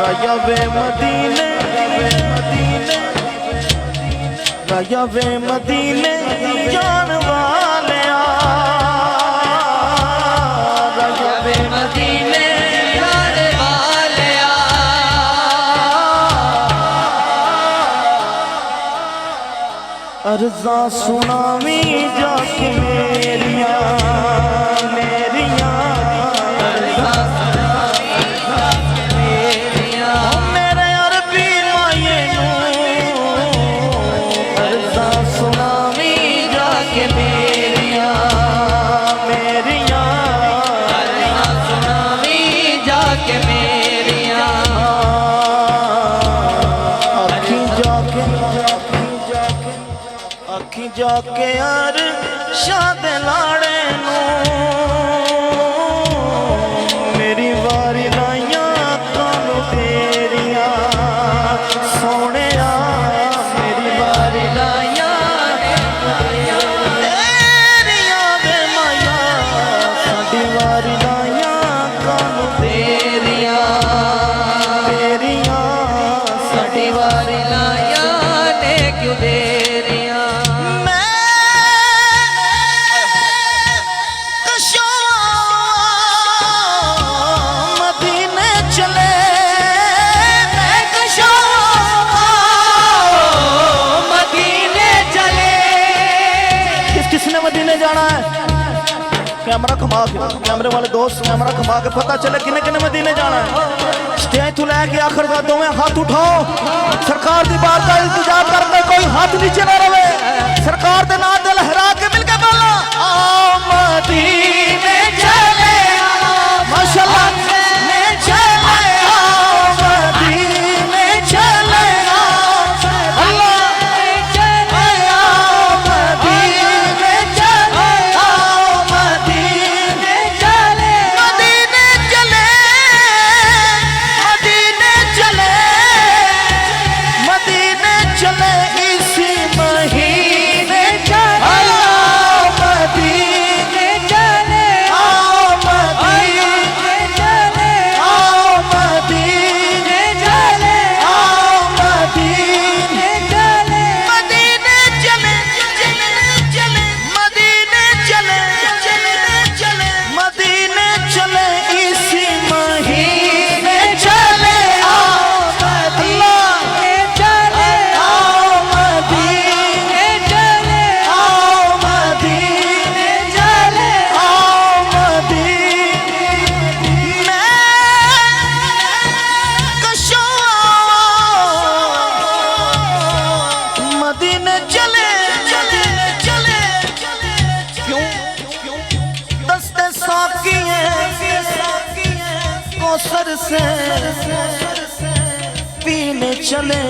राया वे मदीने राया वे मदीने जान वाले राया वे मदीने जान वाले अर्ज़ा सुनावी जाके मेरिया मेरिया अर्ज़ा सुनावी जाके मेरिया मेरे अरबी माये अर्ज़ा सुनावी जाके मेरिया मेरिया अर्ज़ा सुनावी जाके मेरिया अखी जाके अखी जाके यार शाद लाड़े नू मेरी वारी लाइया कानू तेरिया सोने मेरी वारी लाइया तेरिया वे माया साडी वारी लाइया कानू तेरिया तेरिया साडी वारी लाइया ने क्यों देरिया किसने मदीने जाना है? कैमरा घुमा के कैमरे वाले दोस्त कैमरा घुमा के पता चले किने किने मदीने जाना है। स्टेज तो लैके आखिर का दोवें हाथ उठाओ सरकार की बात का इंतजार करते कोई हाथ नीचे ना रहे सरकार के नाम दिल लहरा के मिलके बोलो आओ मदीने चले माशाल्लाह सर से पीने चले